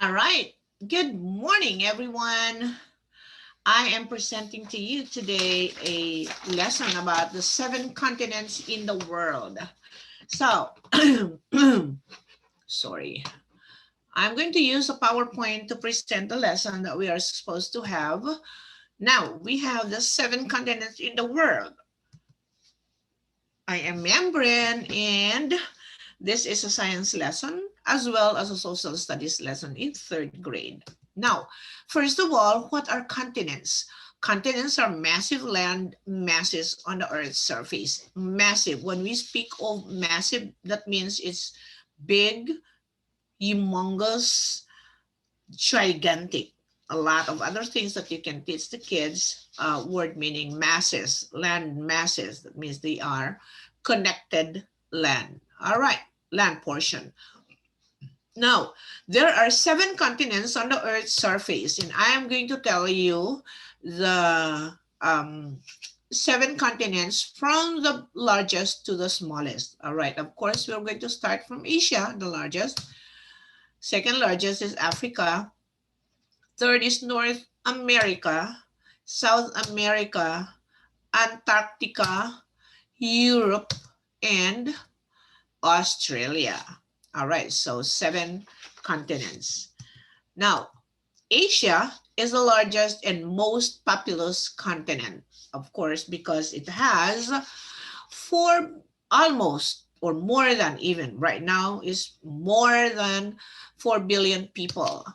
All right. Good morning, everyone. I am presenting to you today a lesson about the 7 continents in the world. So, sorry. I'm going to use a PowerPoint to present the lesson that we are supposed to have. Now, we have the 7 continents in the world. I am Membrane, and this is a science lesson as well as a social studies lesson in 3rd grade. Now, first of all, what are continents? Continents are massive land masses on the Earth's surface. Massive. When we speak of massive, that means it's big, humongous, gigantic. A lot of other things that you can teach the kids. Word meaning masses, land masses. That means they are connected land. All right, land portion. Now, there are 7 continents on the Earth's surface, and I am going to tell you the 7 continents from the largest to the smallest. All right, of course, we're going to start from Asia, the largest. Second largest is Africa. Third is North America, South America, Antarctica, Europe, and Australia. All right, so 7 continents. Now, Asia is the largest and most populous continent, of course, because it has almost or more than even right now is more than 4 billion people.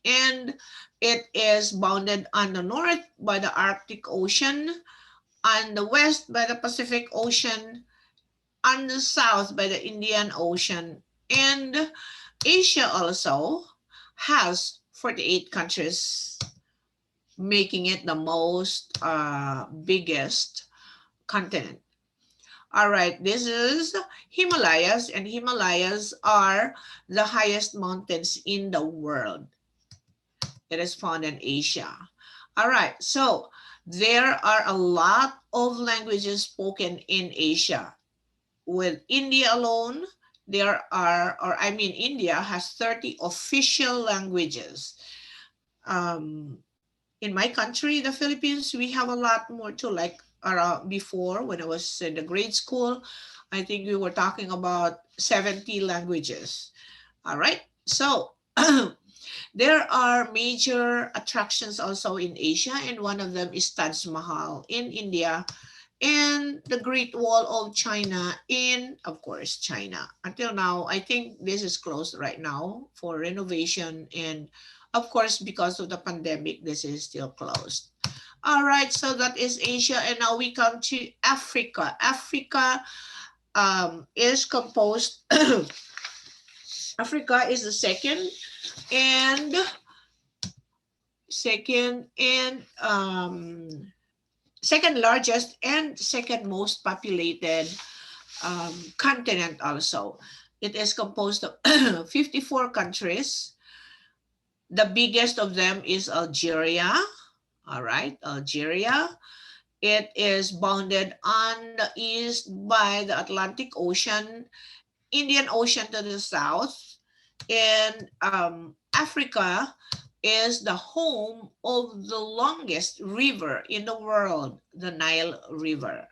And it is bounded on the north by the Arctic Ocean, on the west by the Pacific Ocean, on the south by the Indian Ocean, and Asia also has 48 countries, making it the most biggest continent. All right, this is Himalayas, and Himalayas are the highest mountains in the world. It is found in Asia. All right, so there are a lot of languages spoken in Asia. With India alone, India has 30 official languages. In my country, the Philippines, we have a lot more too. Like around before, when I was in the grade school, I think we were talking about 70 languages. All right, so there are major attractions also in Asia, and one of them is Taj Mahal in India, and the Great Wall of China in, of course, China. Until now, I think this is closed right now for renovation, and of course, because of the pandemic, this is still closed. All right, so that is Asia, and now we come to Africa. Africa is composed. Africa is the and second and second largest and second most populated continent also. It is composed of 54 countries. The biggest of them is Algeria. All right, Algeria. It is bounded on the east by the Atlantic Ocean, Indian Ocean to the south, and Africa is the home of the longest river in the world, the Nile River.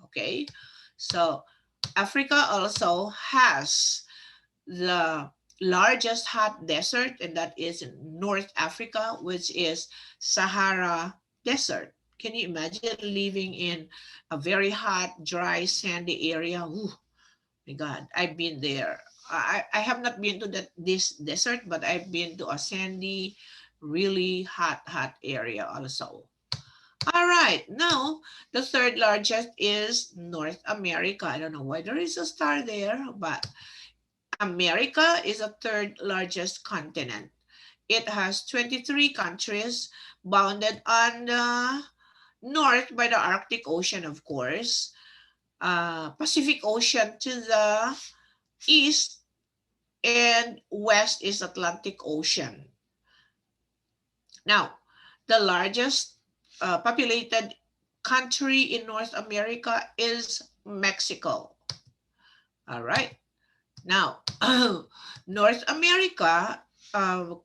Okay, so Africa also has the largest hot desert, and that is in North Africa, which is Sahara Desert. Can you imagine living in a very hot, dry, sandy area? Ooh, my God, I've been there. I have not been to this desert, but I've been to a sandy, really hot area also. All right, now the third largest is North America. I don't know why there is a star there, but America is the third largest continent. It has 23 countries bounded on the north by the Arctic Ocean, of course, Pacific Ocean to the east, and west is Atlantic Ocean. Now, the largest populated country in North America is Mexico. All right. Now, North America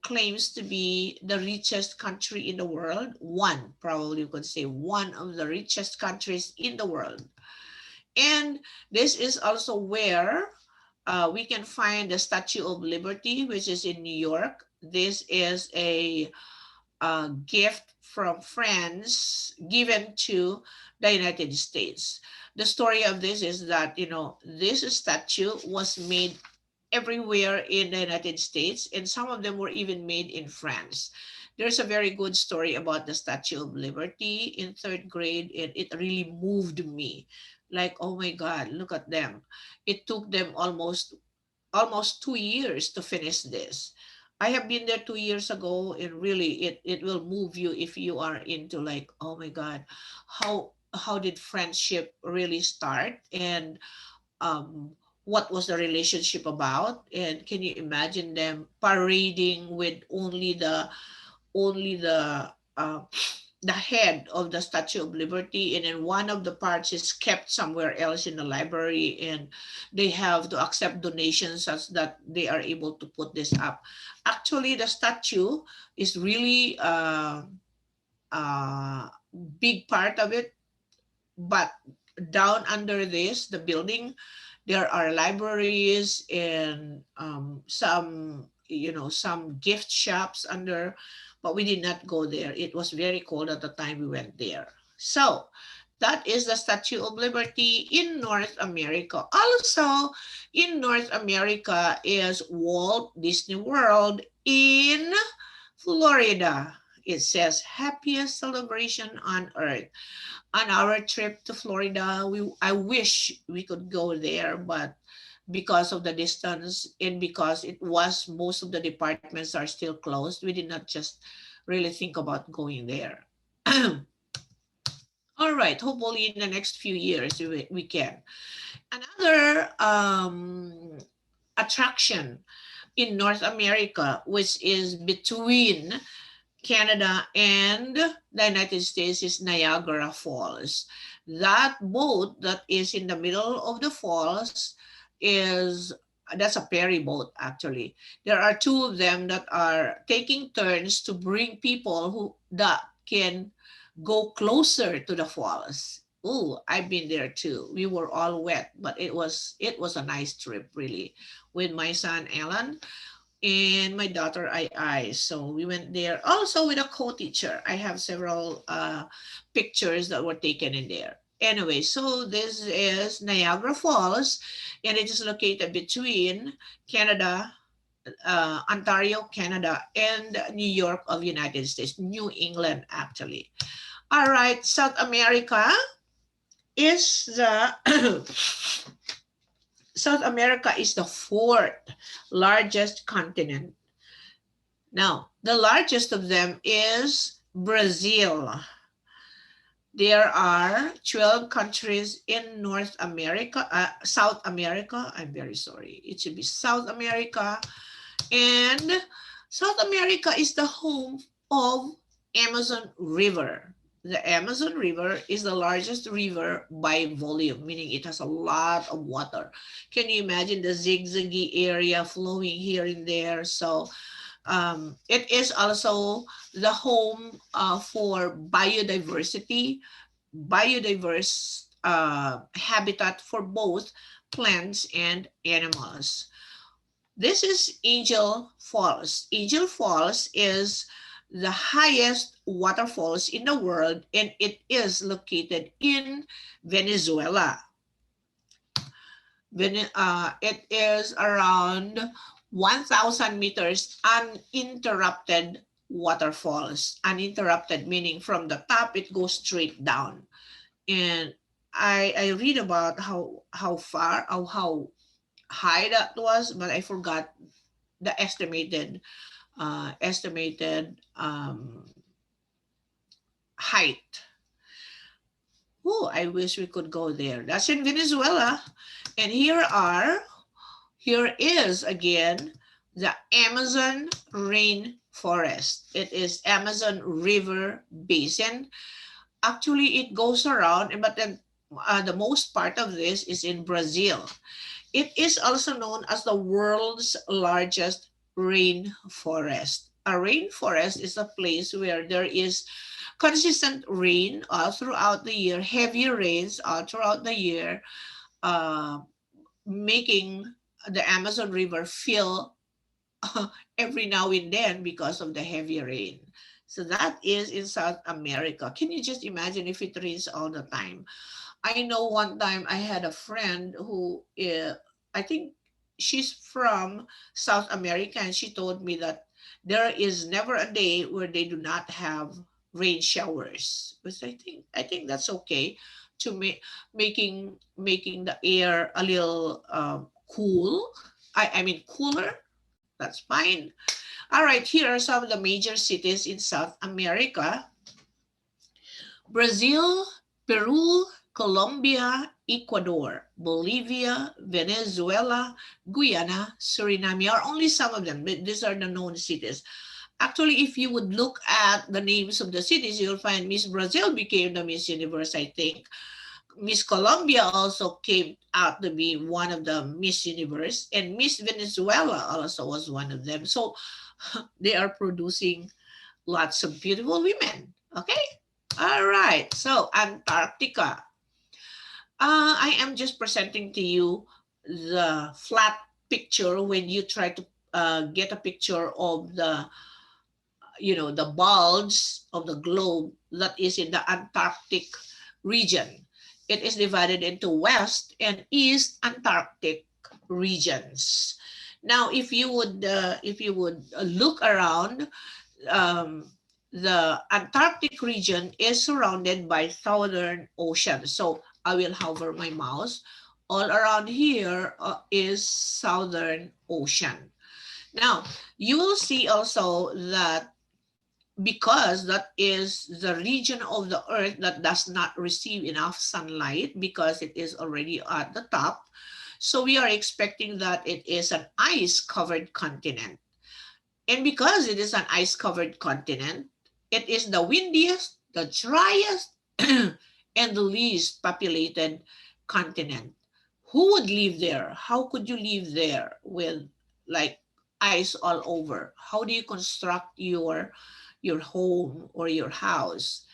claims to be the richest country in the world. One, probably you could say one of the richest countries in the world. And this is also where we can find the Statue of Liberty, which is in New York. This is a gift from France given to the United States. The story of this is that, this statue was made everywhere in the United States, and some of them were even made in France. There's a very good story about the Statue of Liberty in third grade, and it really moved me. Like, oh my God, look at them. It took them almost 2 years to finish this. I have been there 2 years ago, and really it will move you if you are into like, oh my God, how did friendship really start, and um, what was the relationship about, and can you imagine them parading with only the head of the Statue of Liberty, and then one of the parts is kept somewhere else in the library, and they have to accept donations such that they are able to put this up. Actually, the statue is really a big part of it, but down under this, the building, there are libraries and some gift shops under, but we did not go there. It was very cold at the time we went there. So that is the Statue of Liberty in North America. Also in North America is Walt Disney World in Florida. It says happiest celebration on earth. On our trip to Florida, I wish we could go there, but because of the distance and because it was most of the departments are still closed, we did not just really think about going there. All right, hopefully in the next few years we can. Another attraction in North America, which is between Canada and the United States, is Niagara Falls. That boat that is in the middle of the falls is that's a ferry boat actually. There are two of them that are taking turns to bring people who that can go closer to the falls. Oh, I've been there too. We were all wet, but it was a nice trip really with my son Alan and my daughter I. So we went there also with a co-teacher. I have several pictures that were taken in there. Anyway, so this is Niagara Falls, and it is located between Canada, Ontario, Canada, and New York of United States, New England actually. All right, South America is the South America is the fourth largest continent. Now, the largest of them is Brazil. There are 12 countries in South America. I'm very sorry. It should be South America. And South America is the home of Amazon River. The Amazon River is the largest river by volume, meaning it has a lot of water. Can you imagine the zigzaggy area flowing here and there? So it is also the home for biodiverse habitat for both plants and animals. This is Angel Falls. Angel Falls is the highest waterfalls in the world, and it is located in Venezuela. It is around 1,000 meters uninterrupted waterfalls. Uninterrupted meaning from the top it goes straight down. And I read about how far or how high that was, but I forgot the estimated height. Oh, I wish we could go there. That's in Venezuela. And here is again the Amazon rainforest. It is Amazon River Basin. Actually, it goes around, but then the most part of this is in Brazil. It is also known as the world's largest rainforest. A rainforest is a place where there is consistent rain all throughout the year, heavy rains all throughout the year, uh, making the Amazon River fill every now and then because of the heavy rain. So that is in South America. Can you just imagine if it rains all the time? I know one time I had a friend who, I think she's from South America, and she told me that there is never a day where they do not have rain showers. But I think that's okay to making the air a little cool. I mean cooler. That's fine. All right, here are some of the major cities in South America: Brazil, Peru, Colombia, Ecuador, Bolivia, Venezuela, Guyana, Suriname are only some of them. These are the known cities. Actually, if you would look at the names of the cities, you'll find Miss Brazil became the Miss Universe, I think. Miss Colombia also came out to be one of the Miss Universe, and Miss Venezuela also was one of them. So they are producing lots of beautiful women. Okay? All right. So Antarctica. I am just presenting to you the flat picture when you try to get a picture of the bulge of the globe that is in the Antarctic region. It is divided into West and East Antarctic regions. Now, if you would look around, um, the Antarctic region is surrounded by Southern Ocean. So I will hover my mouse. All around here is Southern Ocean. Now, you will see also that because that is the region of the earth that does not receive enough sunlight because it is already at the top. So we are expecting that it is an ice covered continent. And because it is an ice covered continent, it is the windiest, the driest, and the least populated continent. Who would live there? How could you live there with like ice all over? How do you construct your home or your house?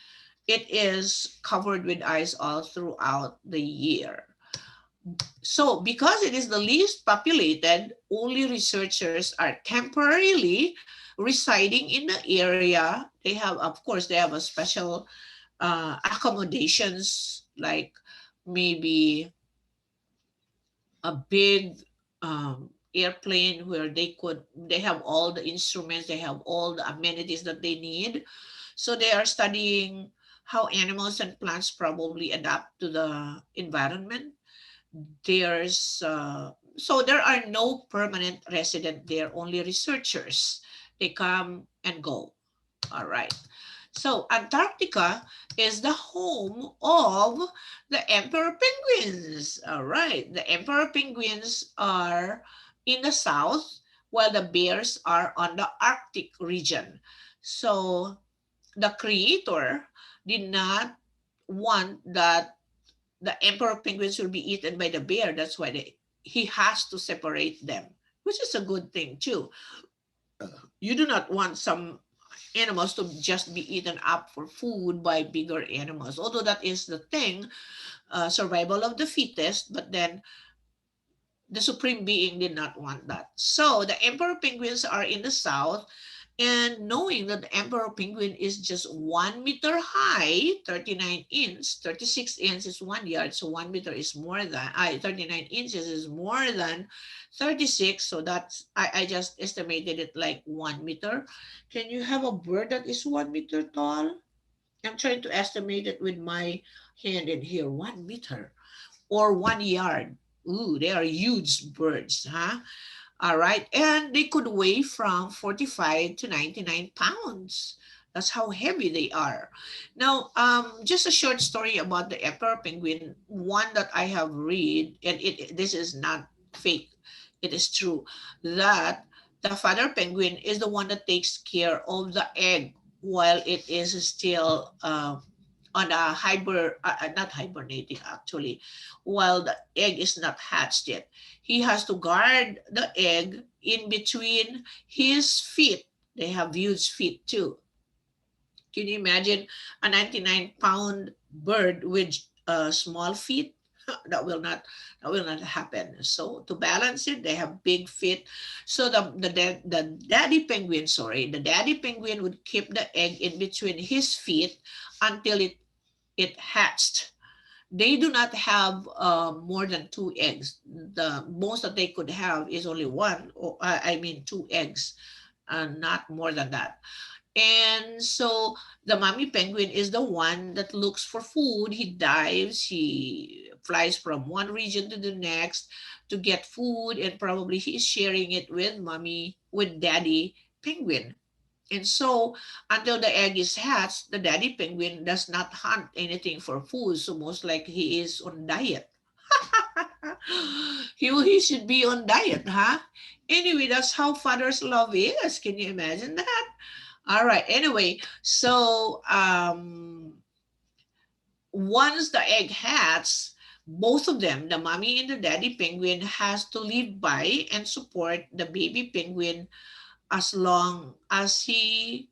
It is covered with ice all throughout the year. So because it is the least populated, only researchers are temporarily residing in the area. They have, of course, they have a special accommodations, like maybe a big airplane where they have all the instruments, they have all the amenities that they need. So they are studying how animals and plants probably adapt to the environment. So there are no permanent resident there, only researchers. They come and go. All right. So Antarctica is the home of the emperor penguins. All right. The emperor penguins are in the south, while the bears are on the Arctic region. So the creator did not want that the emperor penguins will be eaten by the bear. That's why he has to separate them, which is a good thing too. You do not want some animals to just be eaten up for food by bigger animals. Although that is the thing, survival of the fittest, but then the supreme being did not want that. So the emperor penguins are in the south, and knowing that the emperor penguin is just 1 meter high, 39 inches, 36 inches is 1 yard, so 1 meter is more than, 39 inches is more than 36, so that's, I just estimated it like 1 meter. Can you have a bird that is 1 meter tall? I'm trying to estimate it with my hand in here, 1 meter or 1 yard. Ooh, they are huge birds, huh? All right. And they could weigh from 45 to 99 pounds. That's how heavy they are. Now, just a short story about the emperor penguin, one that I have read, and this is not fake, it is true, that the father penguin is the one that takes care of the egg while it is still on a not hibernating actually, while the egg is not hatched yet. He has to guard the egg in between his feet. They have huge feet too. Can you imagine a 99-pound bird with small feet? that will not that will not happen. So to balance it, they have big feet. So the daddy penguin, sorry, the daddy penguin would keep the egg in between his feet until it hatched. They do not have more than two eggs. The most that they could have is only one, or I mean two eggs, not more than that. And so the mommy penguin is the one that looks for food. He dives, he flies from one region to the next to get food, and probably he's sharing it with mommy, with daddy penguin. And so until the egg is hatched, the daddy penguin does not hunt anything for food. So most likely he is on diet. he should be on diet, huh? Anyway, that's how father's love is. Can you imagine that? All right. Anyway, so once the egg hatches, both of them, the mommy and the daddy penguin, has to live by and support the baby penguin as long as he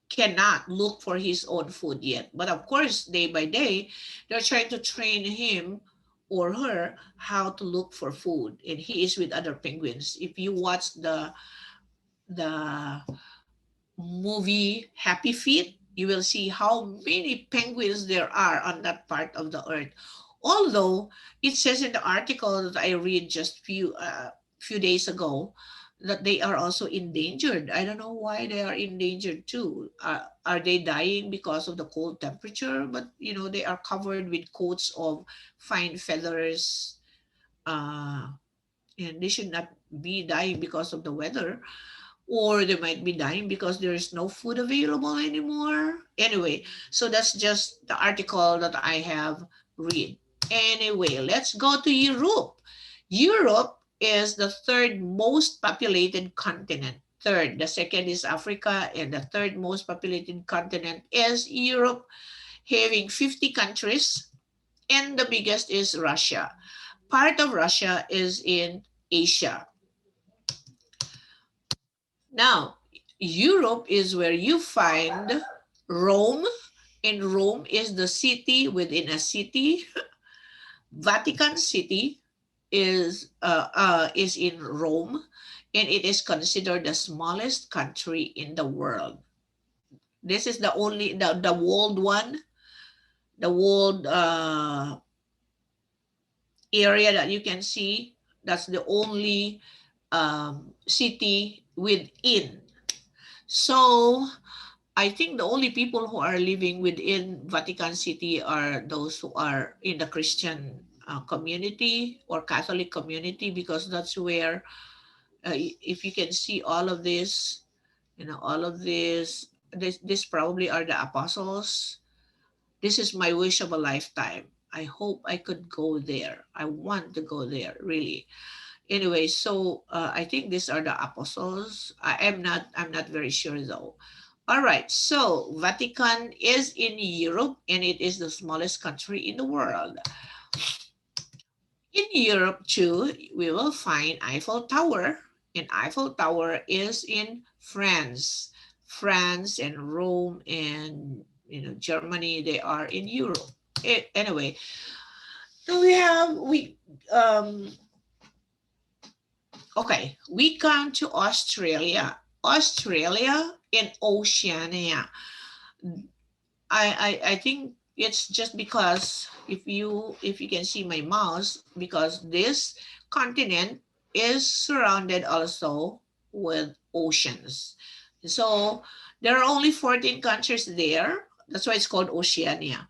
cannot look for his own food yet. But of course, day by day, they're trying to train him or her how to look for food. And he is with other penguins. If you watch the movie Happy Feet, you will see how many penguins there are on that part of the earth. Although it says in the article that I read just few days ago that they are also endangered. I don't know why they are endangered too. Are they dying because of the cold temperature? But they are covered with coats of fine feathers, uh, and they should not be dying because of the weather, or they might be dying because there is no food available anymore. Anyway, so that's just the article that I have read. Anyway, let's go to Europe. Europe is the third most populated continent. Third, the second is Africa, and the third most populated continent is Europe, having 50 countries, and the biggest is Russia. Part of Russia is in Asia. Now, Europe is where you find Rome, and Rome is the city within a city. Vatican City is in Rome, and it is considered the smallest country in the world. This is the only the world one, the world area that you can see. That's the only city within. So I think the only people who are living within Vatican City are those who are in the Christian community or Catholic community, because that's where, if you can see all of this, all of this probably are the apostles. This is my wish of a lifetime. I hope I could go there. I want to go there, really. Anyway, so I think these are the apostles. I'm not very sure though. All right, so Vatican is in Europe, and it is the smallest country in the world. In Europe too, we will find Eiffel Tower, and Eiffel Tower is in France. France and Rome and Germany, they are in Europe. Anyway, so um okay, we come to Australia. Australia in Oceania. I think it's just because if you can see my mouse, because this continent is surrounded also with oceans. So there are only 14 countries there. That's why it's called Oceania.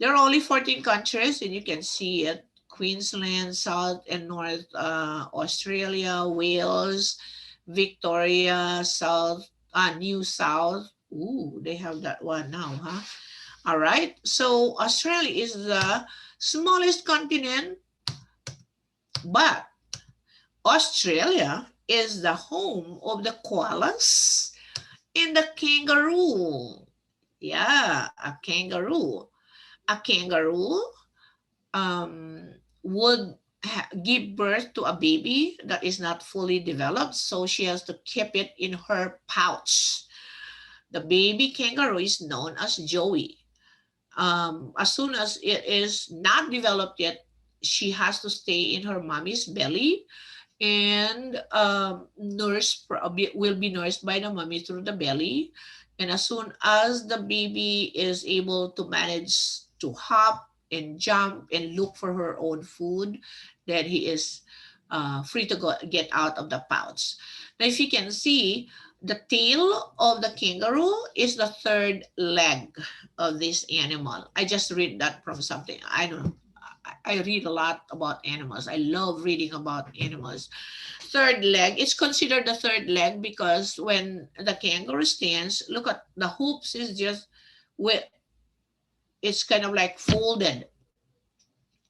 There are only 14 countries, and you can see it. Queensland, South and North Australia, Wales, Victoria, South, New South. Ooh, they have that one now, huh? All right. So Australia is the smallest continent, but Australia is the home of the koalas and the kangaroo. Yeah, a kangaroo would give birth to a baby that is not fully developed, so she has to keep it in her pouch. The baby kangaroo is known as Joey. As soon as it is not developed yet, she has to stay in her mommy's belly, and will be nursed by the mommy through the belly. And as soon as the baby is able to manage to hop and jump and look for her own food, then he is free to get out of the pouch. Now, if you can see, the tail of the kangaroo is the third leg of this animal. I just read that from something. I don't know. I read a lot about animals. I love reading about animals. Third leg, it's considered the third leg because when the kangaroo stands, look at the hoops is just with, it's kind of like folded.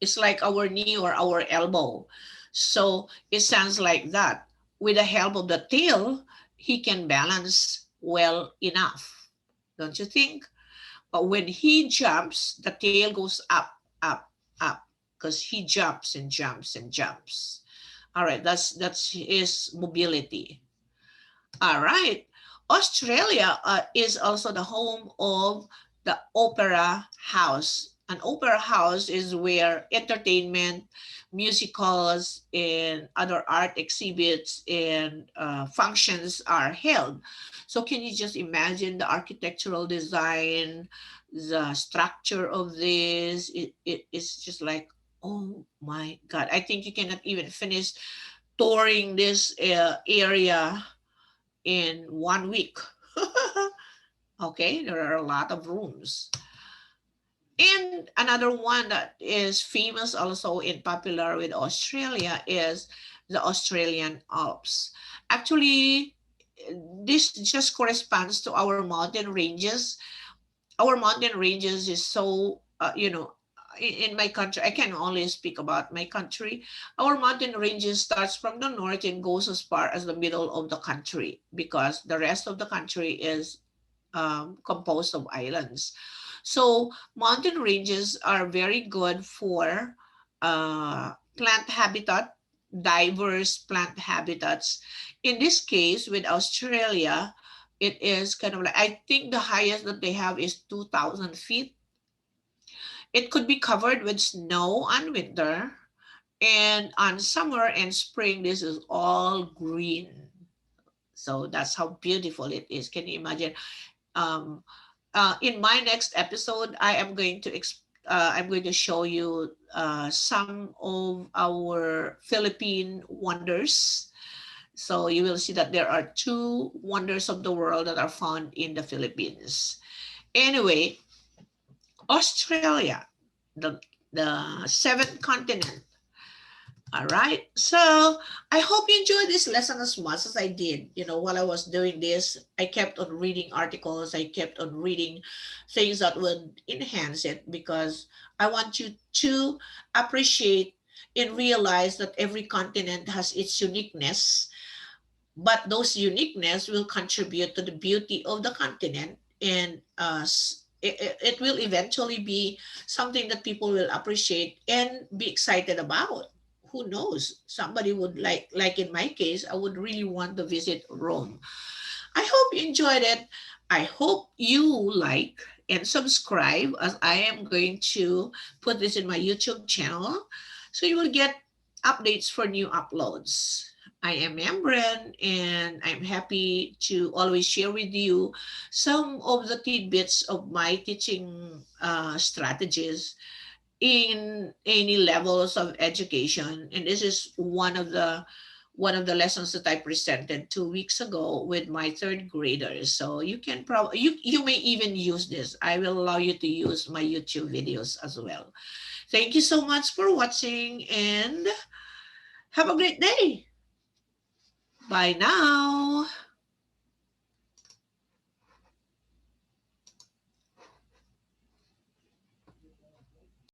It's like our knee or our elbow. So it sounds like that. With the help of the tail, he can balance well enough. Don't you think? But when he jumps, the tail goes up, up, up, because he jumps and jumps and jumps. All right, that's his mobility. All right. Australia is also the home of the opera house. An opera house is where entertainment, musicals, and other art exhibits and functions are held. So, can you just imagine the architectural design, the structure of this? It's just like, oh my God. I think you cannot even finish touring this area in 1 week. Okay, there are a lot of rooms. And another one that is famous also and popular with Australia is the Australian Alps. Actually, this just corresponds to our mountain ranges. Our mountain ranges is so, in my country, I can only speak about my country. Our mountain ranges starts from the north and goes as far as the middle of the country because the rest of the country is composed of islands. So mountain ranges are very good for plant habitat, diverse plant habitats. In this case, with Australia, it is kind of like, I think the highest that they have is 2,000 feet. It could be covered with snow on winter, and on summer and spring, this is all green. So that's how beautiful it is. Can you imagine? Um, in my next episode, I'm going to show you some of our Philippine wonders. So you will see that there are two wonders of the world that are found in the Philippines. Anyway, Australia, the the seventh continent. All right. So I hope you enjoyed this lesson as much as I did. While I was doing this, I kept on reading articles. I kept on reading things that would enhance it because I want you to appreciate and realize that every continent has its uniqueness, but those uniqueness will contribute to the beauty of the continent, and it will eventually be something that people will appreciate and be excited about. Who knows, somebody would like in my case, I would really want to visit Rome. I hope you enjoyed it. I hope you like and subscribe, as I am going to put this in my YouTube channel so you will get updates for new uploads. I am Membran, and I'm happy to always share with you some of the tidbits of my teaching strategies in any levels of education. And this is one of the lessons that I presented 2 weeks ago with my third graders. So you can probably you may even use this. I will allow you to use my YouTube videos as well. Thank you so much for watching, and have a great day. Bye now.